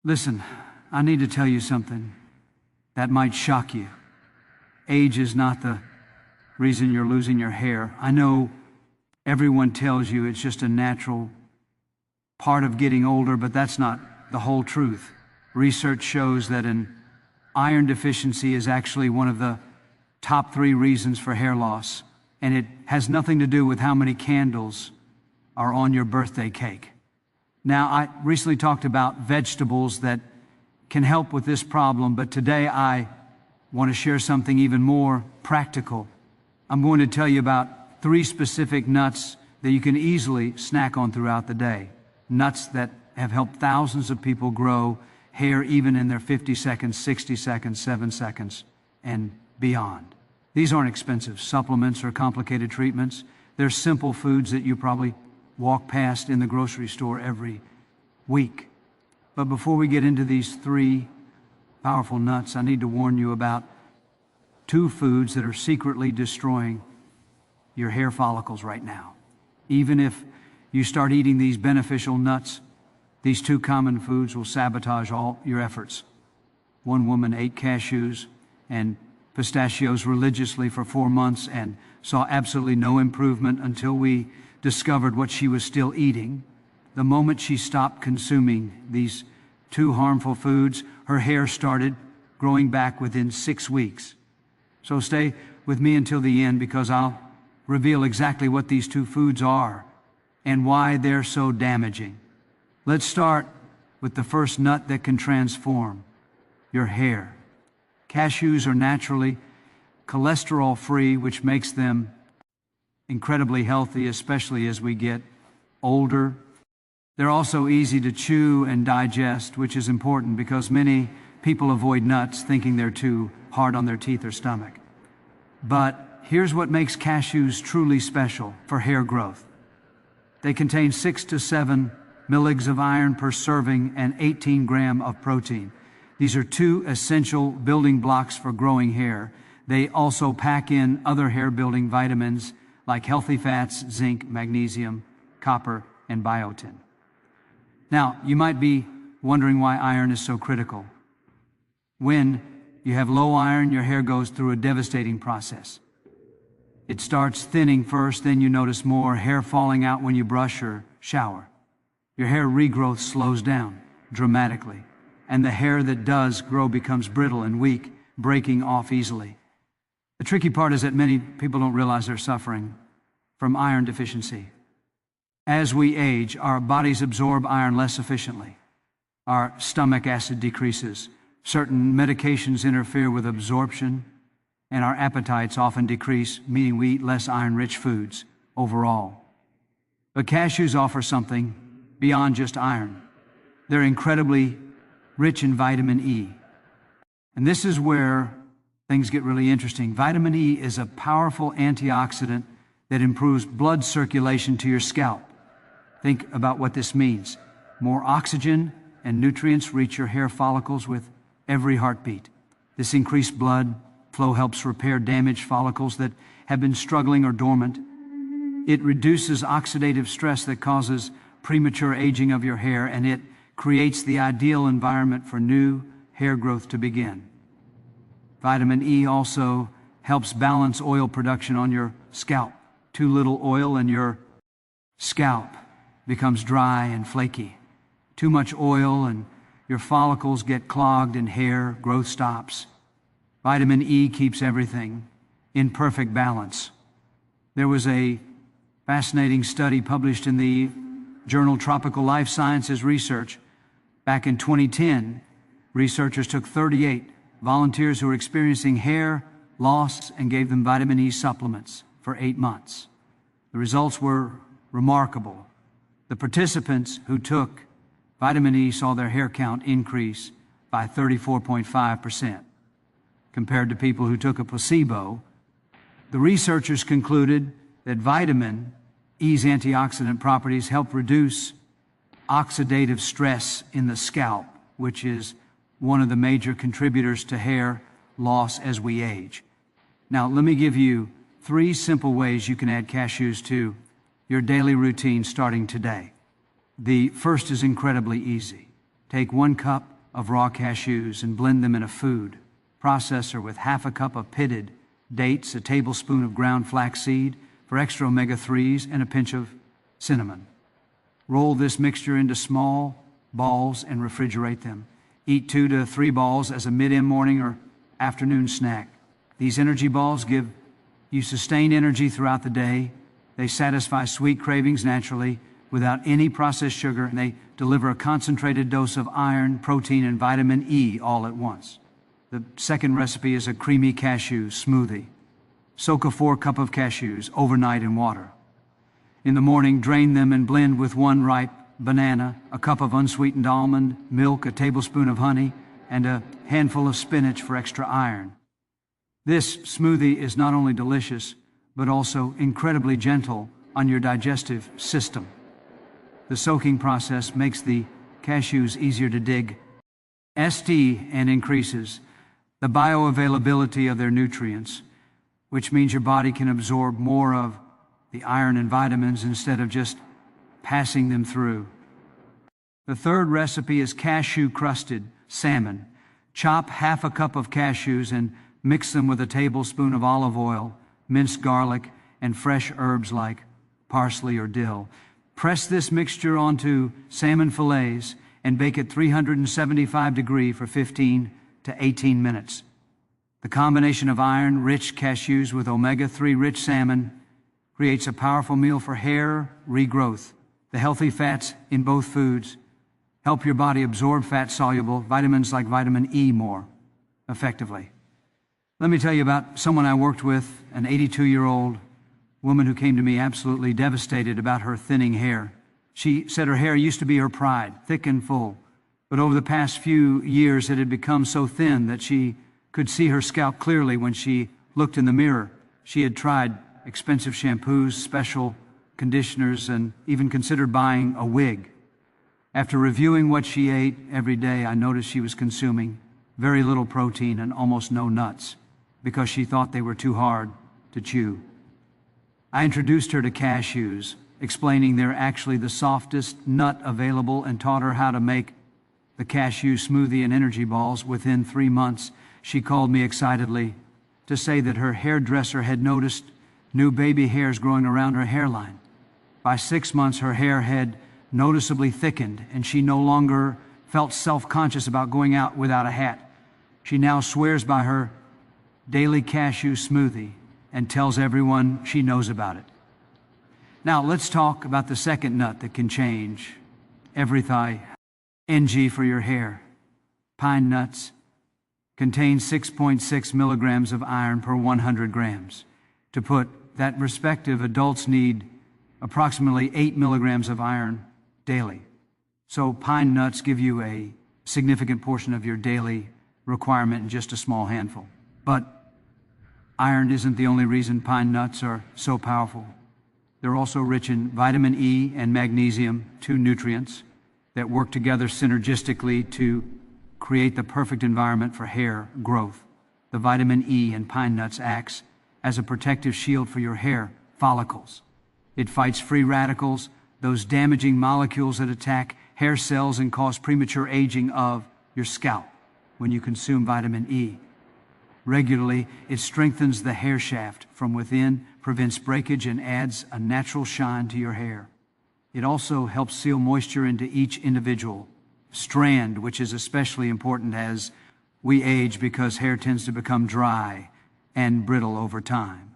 Listen, I need to tell you something that might shock you. Age is not the reason you're losing your hair. I know everyone tells you it's just a natural part of getting older, but that's not the whole truth. Research shows that an iron deficiency is actually one of the top 3 reasons for hair loss, and it has nothing to do with how many candles are on your birthday cake. Now, I recently talked about vegetables that can help with this problem, but today I want to share something even more practical. I'm going to tell you about 3 specific nuts that you can easily snack on throughout the day. Nuts that have helped thousands of people grow hair even in their 50 seconds, 60 seconds, 7 seconds, and beyond. These aren't expensive supplements or complicated treatments. They're simple foods that you probably walk past in the grocery store every week. But before we get into these 3 powerful nuts, I need to warn you about 2 foods that are secretly destroying your hair follicles right now. Even if you start eating these beneficial nuts, these 2 common foods will sabotage all your efforts. One woman ate cashews and pistachios religiously for 4 months and saw absolutely no improvement until we discovered what she was still eating. The moment she stopped consuming these 2 harmful foods, her hair started growing back within 6 weeks. So stay with me until the end, because I'll reveal exactly what these 2 foods are and why they're so damaging. Let's start with the first nut that can transform your hair. Cashews are naturally cholesterol-free, which makes them incredibly healthy, especially as we get older. They're also easy to chew and digest, which is important because many people avoid nuts thinking they're too hard on their teeth or stomach. But here's what makes cashews truly special for hair growth. They contain 6 to 7 milligrams of iron per serving and 18 grams of protein. These are 2 essential building blocks for growing hair. They also pack in other hair-building vitamins like healthy fats, zinc, magnesium, copper, and biotin. Now, you might be wondering why iron is so critical. When you have low iron, your hair goes through a devastating process. It starts thinning first, then you notice more hair falling out when you brush or shower. Your hair regrowth slows down dramatically, and the hair that does grow becomes brittle and weak, breaking off easily. The tricky part is that many people don't realize they're suffering from iron deficiency. As we age, our bodies absorb iron less efficiently. Our stomach acid decreases. Certain medications interfere with absorption, and our appetites often decrease, meaning we eat less iron-rich foods overall. But cashews offer something beyond just iron. They're incredibly rich in vitamin E. And this is where things get really interesting. Vitamin E is a powerful antioxidant that improves blood circulation to your scalp. Think about what this means. More oxygen and nutrients reach your hair follicles with every heartbeat. This increased blood flow helps repair damaged follicles that have been struggling or dormant. It reduces oxidative stress that causes premature aging of your hair, and it creates the ideal environment for new hair growth to begin. Vitamin E also helps balance oil production on your scalp. Too little oil and your scalp becomes dry and flaky. Too much oil and your follicles get clogged and hair growth stops. Vitamin E keeps everything in perfect balance. There was a fascinating study published in the journal Tropical Life Sciences Research. Back in 2010, researchers took 38 volunteers who were experiencing hair loss and gave them vitamin E supplements for 8 months. The results were remarkable. The participants who took vitamin E saw their hair count increase by 34.5% compared to people who took a placebo. The researchers concluded that vitamin E's antioxidant properties help reduce oxidative stress in the scalp, which is one of the major contributors to hair loss as we age. Now, let me give you 3 simple ways you can add cashews to your daily routine starting today. The first is incredibly easy. Take 1 cup of raw cashews and blend them in a food processor with half a cup of pitted dates, a tablespoon of ground flaxseed for extra omega-3s, and a pinch of cinnamon. Roll this mixture into small balls and refrigerate them. Eat 2 to 3 balls as a mid-morning or afternoon snack. These energy balls give you sustained energy throughout the day. They satisfy sweet cravings naturally without any processed sugar, and they deliver a concentrated dose of iron, protein, and vitamin E all at once. The second recipe is a creamy cashew smoothie. Soak a 4 cup of cashews overnight in water. In the morning, drain them and blend with 1 ripe banana, a cup of unsweetened almond milk, a tablespoon of honey, and a handful of spinach for extra iron. This smoothie is not only delicious, but also incredibly gentle on your digestive system. The soaking process makes the cashews easier to dig and increases the bioavailability of their nutrients, which means your body can absorb more of the iron and vitamins instead of just passing them through. The third recipe is cashew-crusted salmon. Chop half a cup of cashews and mix them with a tablespoon of olive oil, minced garlic, and fresh herbs like parsley or dill. Press this mixture onto salmon fillets and bake at 375 degrees for 15 to 18 minutes. The combination of iron-rich cashews with omega-3 rich salmon creates a powerful meal for hair regrowth. The healthy fats in both foods help your body absorb fat-soluble vitamins like vitamin E more effectively. Let me tell you about someone I worked with, an 82-year-old woman who came to me absolutely devastated about her thinning hair. She said her hair used to be her pride, thick and full, but over the past few years it had become so thin that she could see her scalp clearly when she looked in the mirror. She had tried expensive shampoos, special conditioners, and even considered buying a wig. After reviewing what she ate every day, I noticed she was consuming very little protein and almost no nuts because she thought they were too hard to chew. I introduced her to cashews, explaining they're actually the softest nut available, and taught her how to make the cashew smoothie and energy balls. Within 3 months, she called me excitedly to say that her hairdresser had noticed new baby hairs growing around her hairline. By 6 months, her hair had noticeably thickened, and she no longer felt self-conscious about going out without a hat. She now swears by her daily cashew smoothie and tells everyone she knows about it. Now, let's talk about the second nut that can change everything for your hair. Pine nuts contain 6.6 milligrams of iron per 100 grams. To put that in perspective, adults need approximately 8 milligrams of iron daily. So pine nuts give you a significant portion of your daily requirement in just a small handful. But iron isn't the only reason pine nuts are so powerful. They're also rich in vitamin E and magnesium, 2 nutrients that work together synergistically to create the perfect environment for hair growth. The vitamin E in pine nuts acts as a protective shield for your hair follicles. It fights free radicals, those damaging molecules that attack hair cells and cause premature aging of your scalp. When you consume vitamin E regularly, it strengthens the hair shaft from within, prevents breakage, and adds a natural shine to your hair. It also helps seal moisture into each individual strand, which is especially important as we age because hair tends to become dry and brittle over time.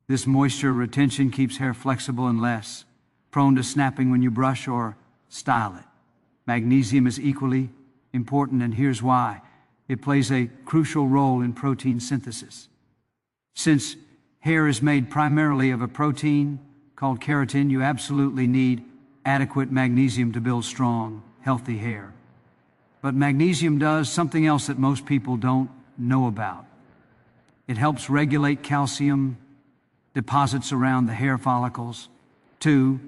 This moisture retention keeps hair flexible and less prone to snapping when you brush or style it. Magnesium is equally important, and here's why. It plays a crucial role in protein synthesis. Since hair is made primarily of a protein called keratin, you absolutely need adequate magnesium to build strong, healthy hair. But magnesium does something else that most people don't know about. It helps regulate calcium deposits around the hair follicles. 2,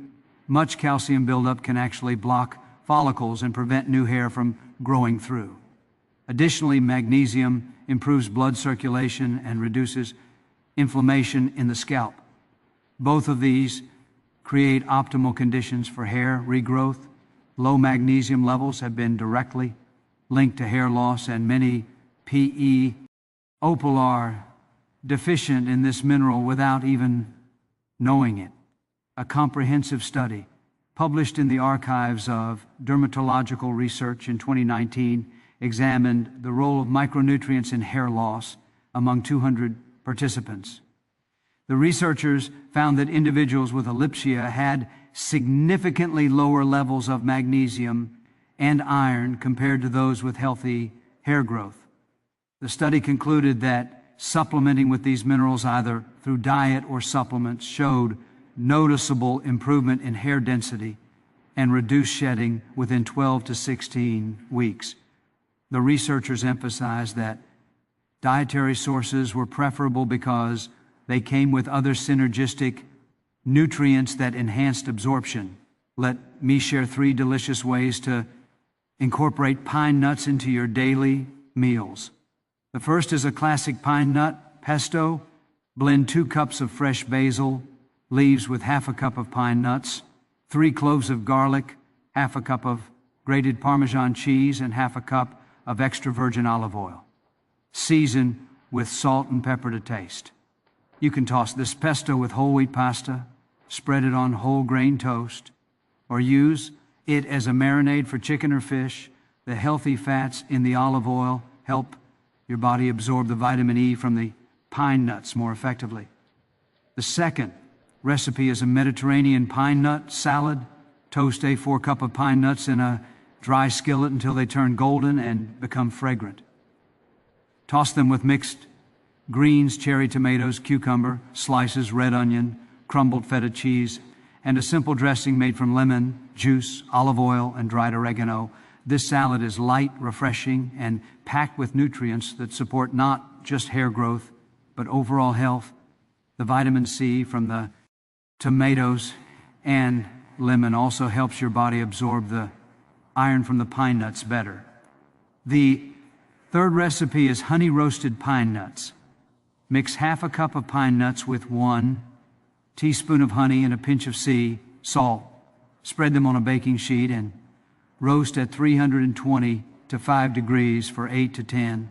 much calcium buildup can actually block follicles and prevent new hair from growing through. Additionally, magnesium improves blood circulation and reduces inflammation in the scalp. Both of these create optimal conditions for hair regrowth low magnesium levels have been directly linked to hair loss, and many people are deficient in this mineral without even knowing it. A comprehensive study published in the Archives of Dermatological Research in 2019 examined the role of micronutrients in hair loss among 200 participants. The researchers found that individuals with alopecia had significantly lower levels of magnesium and iron compared to those with healthy hair growth. The study concluded that supplementing with these minerals either through diet or supplements showed noticeable improvement in hair density and reduced shedding within 12 to 16 weeks. The researchers emphasized that dietary sources were preferable because they came with other synergistic nutrients that enhanced absorption. Let me share 3 delicious ways to incorporate pine nuts into your daily meals. The first is a classic pine nut pesto. Blend 2 cups of fresh basil leaves with half a cup of pine nuts, 3 cloves of garlic, half a cup of grated Parmesan cheese, and half a cup of extra virgin olive oil. Season with salt and pepper to taste. You can toss this pesto with whole wheat pasta, spread it on whole grain toast, or use it as a marinade for chicken or fish. The healthy fats in the olive oil help your body absorb the vitamin E from the pine nuts more effectively. The second recipe is a Mediterranean pine nut salad. Toast a 4 cup of pine nuts in a dry skillet until they turn golden and become fragrant. Toss them with mixed greens, cherry tomatoes, cucumber, slices, red onion, crumbled feta cheese, and a simple dressing made from lemon juice, olive oil, and dried oregano. This salad is light, refreshing, and packed with nutrients that support not just hair growth, but overall health. The vitamin C from the tomatoes and lemon also helps your body absorb the iron from the pine nuts better. The third recipe is honey roasted pine nuts. Mix half a cup of pine nuts with 1 teaspoon of honey and a pinch of sea salt. Spread them on a baking sheet and roast at 320 to 5 degrees for 8 to 10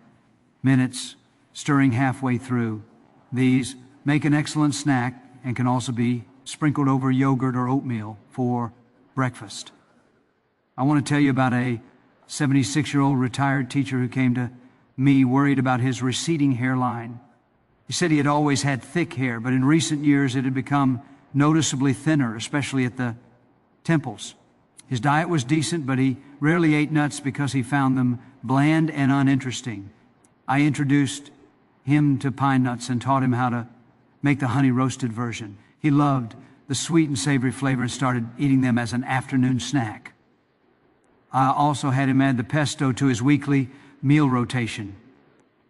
minutes, stirring halfway through. These make an excellent snack and can also be sprinkled over yogurt or oatmeal for breakfast. I want to tell you about a 76-year-old retired teacher who came to me worried about his receding hairline. He said he had always had thick hair, but in recent years it had become noticeably thinner, especially at the temples. His diet was decent, but he rarely ate nuts because he found them bland and uninteresting. I introduced him to pine nuts and taught him how to make the honey roasted version. He loved the sweet and savory flavor and started eating them as an afternoon snack. I also had him add the pesto to his weekly meal rotation.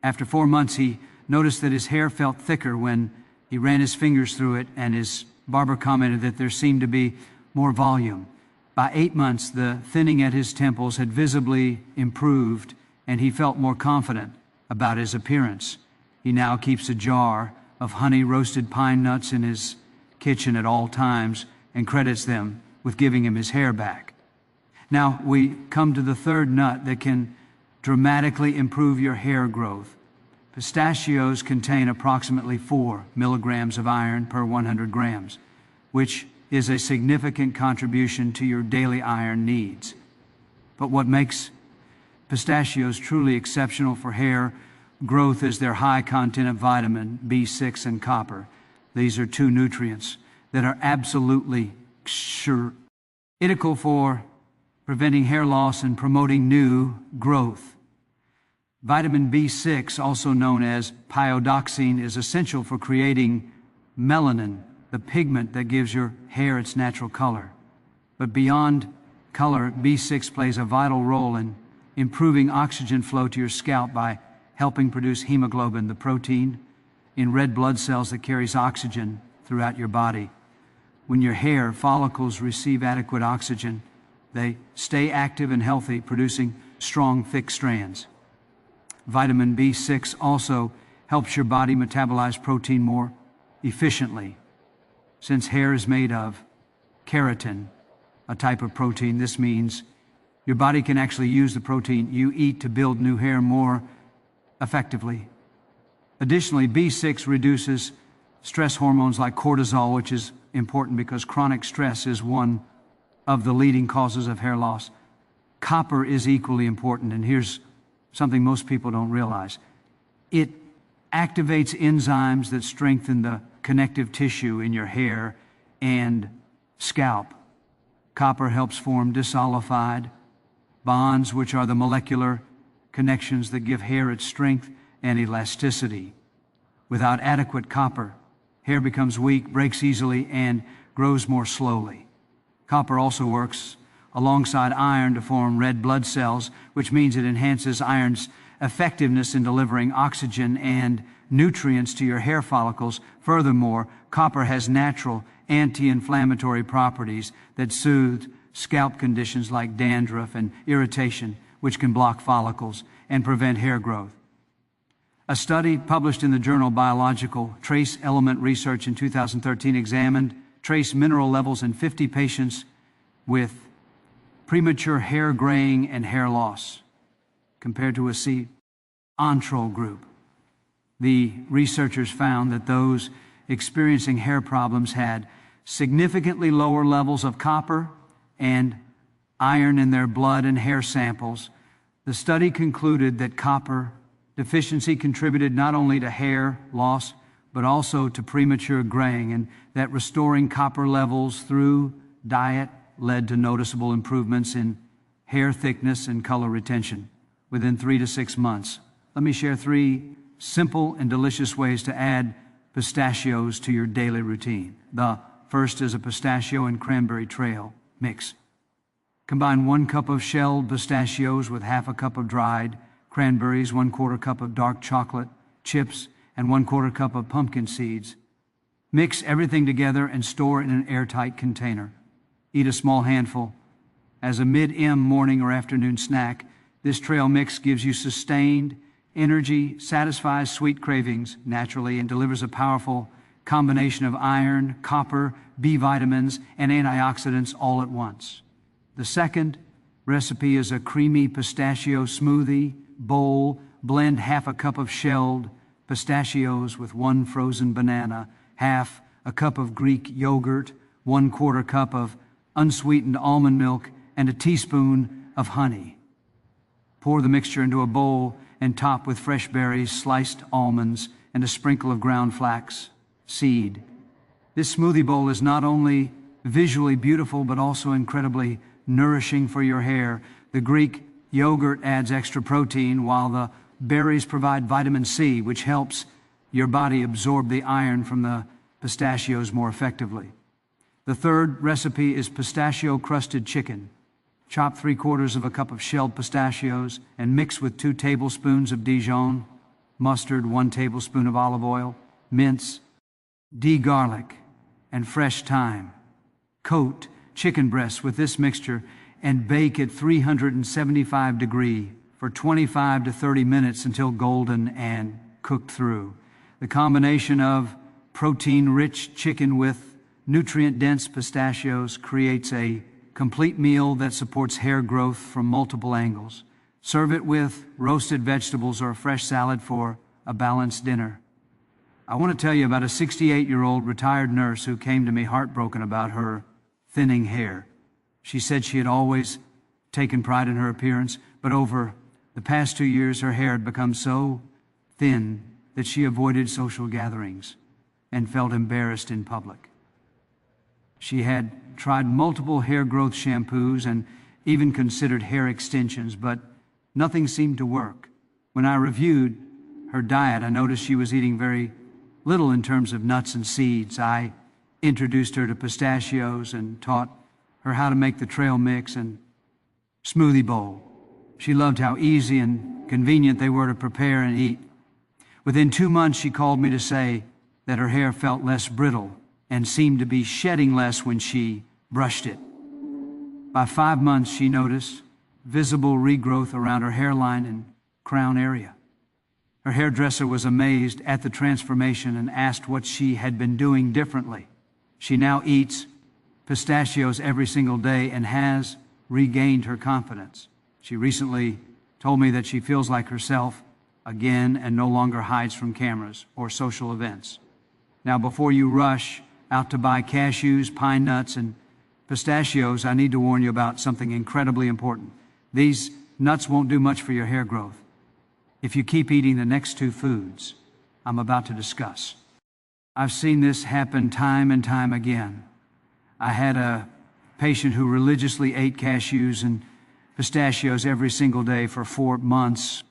After 4 months, he noticed that his hair felt thicker when he ran his fingers through it, and his barber commented that there seemed to be more volume. By 8 months, the thinning at his temples had visibly improved, and he felt more confident about his appearance. He now keeps a jar of honey roasted pine nuts in his kitchen at all times and credits them with giving him his hair back. Now we come to the third nut that can dramatically improve your hair growth. Pistachios contain approximately 4 milligrams of iron per 100 grams, which is a significant contribution to your daily iron needs. But what makes pistachios truly exceptional for hair growth is their high content of vitamin B6 and copper. These are 2 nutrients that are absolutely critical for preventing hair loss and promoting new growth. Vitamin B6, also known as pyridoxine, is essential for creating melanin, the pigment that gives your hair its natural color. But beyond color, B6 plays a vital role in improving oxygen flow to your scalp by helping produce hemoglobin, the protein in red blood cells that carries oxygen throughout your body. When your hair follicles receive adequate oxygen, they stay active and healthy, producing strong, thick strands. Vitamin B6 also helps your body metabolize protein more efficiently. Since hair is made of keratin, a type of protein. This means your body can actually use the protein you eat to build new hair more effectively. Additionally, B6 reduces stress hormones like cortisol, which is important because chronic stress is one of the leading causes of hair loss. Copper is equally important, and here's something most people don't realize. It activates enzymes that strengthen the connective tissue in your hair and scalp. Copper helps form disulfiide bonds, which are the molecular connections that give hair its strength and elasticity. Without adequate copper, hair becomes weak, breaks easily, and grows more slowly. Copper also works alongside iron to form red blood cells, which means it enhances iron's effectiveness in delivering oxygen and nutrients to your hair follicles. Furthermore, copper has natural anti-inflammatory properties that soothe scalp conditions like dandruff and irritation, which can block follicles and prevent hair growth. A study published in the journal Biological Trace Element Research in 2013 examined trace mineral levels in 50 patients with premature hair graying and hair loss compared to a control group. The researchers found that those experiencing hair problems had significantly lower levels of copper and iron in their blood and hair samples. The study concluded that copper deficiency contributed not only to hair loss, but also to premature graying, and that restoring copper levels through diet led to noticeable improvements in hair thickness and color retention within 3 to 6 months. Let me share 3 simple and delicious ways to add pistachios to your daily routine. The first is a pistachio and cranberry trail mix. Combine 1 cup of shelled pistachios with half a cup of dried cranberries, 1/4 cup of dark chocolate chips, and 1/4 cup of pumpkin seeds. Mix everything together and store in an airtight container. Eat a small handful as a mid-M morning or afternoon snack. This trail mix gives you sustained energy, satisfies sweet cravings naturally, and delivers a powerful combination of iron, copper, B vitamins, and antioxidants all at once. The second recipe is a creamy pistachio smoothie bowl. Blend half a cup of shelled pistachios with 1 frozen banana, half a cup of Greek yogurt, 1/4 cup of unsweetened almond milk, and a teaspoon of honey. Pour the mixture into a bowl and top with fresh berries, sliced almonds, and a sprinkle of ground flax seed. This smoothie bowl is not only visually beautiful, but also incredibly nourishing for your hair. The Greek yogurt adds extra protein, while the berries provide vitamin C, which helps your body absorb the iron from the pistachios more effectively. The third recipe is pistachio-crusted chicken. Chop 3/4 cup of shelled pistachios and mix with 2 tablespoons of Dijon mustard, 1 tablespoon of olive oil, mince, garlic, and fresh thyme. Coat chicken breasts with this mixture and bake at 375 degrees for 25 to 30 minutes until golden and cooked through. The combination of protein-rich chicken with nutrient-dense pistachios creates a complete meal that supports hair growth from multiple angles. Serve it with roasted vegetables or a fresh salad for a balanced dinner. I want to tell you about a 68-year-old retired nurse who came to me heartbroken about her thinning hair. She said she had always taken pride in her appearance, but over the past 2 years, her hair had become so thin that she avoided social gatherings and felt embarrassed in public. She had tried multiple hair growth shampoos and even considered hair extensions, but nothing seemed to work. When I reviewed her diet, I noticed she was eating very little in terms of nuts and seeds. I introduced her to pistachios and taught her how to make the trail mix and smoothie bowl. She loved how easy and convenient they were to prepare and eat. Within 2 months, she called me to say that her hair felt less brittle and seemed to be shedding less when she brushed it. By 5 months, she noticed visible regrowth around her hairline and crown area. Her hairdresser was amazed at the transformation and asked what she had been doing differently. She now eats pistachios every single day and has regained her confidence. She recently told me that she feels like herself again and no longer hides from cameras or social events. Now, before you rush out to buy cashews, pine nuts, and pistachios, I need to warn you about something incredibly important. These nuts won't do much for your hair growth if you keep eating the next two foods I'm about to discuss. I've seen this happen time and time again. I had a patient who religiously ate cashews and pistachios every single day for 4 months,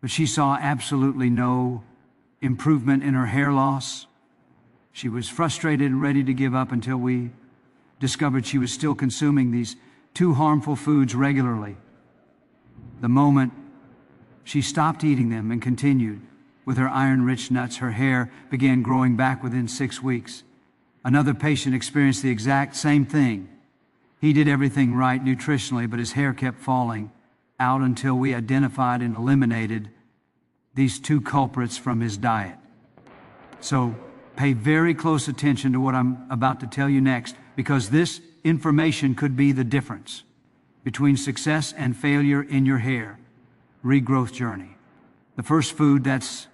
but she saw absolutely no improvement in her hair loss. She was frustrated and ready to give up until we discovered she was still consuming these two harmful foods regularly. The moment she stopped eating them and continued with her iron-rich nuts, her hair began growing back within 6 weeks. Another patient experienced the exact same thing. He did everything right nutritionally, but his hair kept falling out until we identified and eliminated these two culprits from his diet. So pay very close attention to what I'm about to tell you next, because this information could be the difference between success and failure in your hair regrowth journey. The first food that's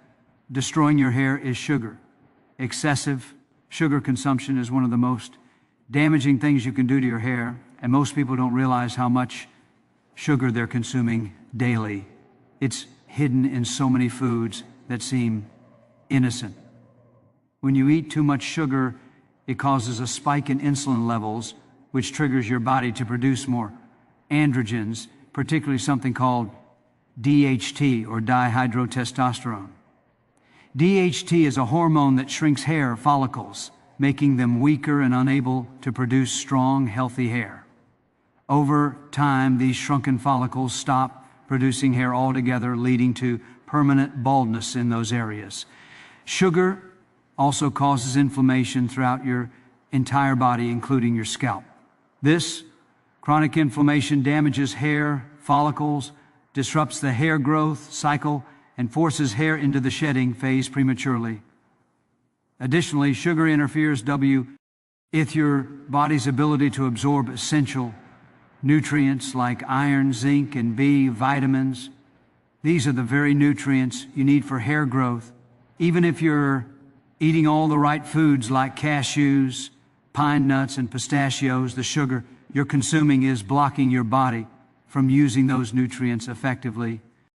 destroying your hair is sugar. Excessive sugar consumption is one of the most damaging things you can do to your hair, and most people don't realize how much sugar they're consuming daily. It's hidden in so many foods that seem innocent. When you eat too much sugar, it causes a spike in insulin levels, which triggers your body to produce more androgens, particularly something called DHT, or dihydrotestosterone. DHT is a hormone that shrinks hair follicles, making them weaker and unable to produce strong, healthy hair. Over time, these shrunken follicles stop producing hair altogether, leading to permanent baldness in those areas. Sugar also causes inflammation throughout your entire body, including your scalp. This chronic inflammation damages hair follicles, disrupts the hair growth cycle, and forces hair into the shedding phase prematurely. Additionally, sugar interferes with your body's ability to absorb essential nutrients like iron, zinc, and B vitamins. These are the very nutrients you need for hair growth. Even if you're eating all the right foods like cashews, pine nuts, and pistachios, the sugar you're consuming is blocking your body from using those nutrients effectively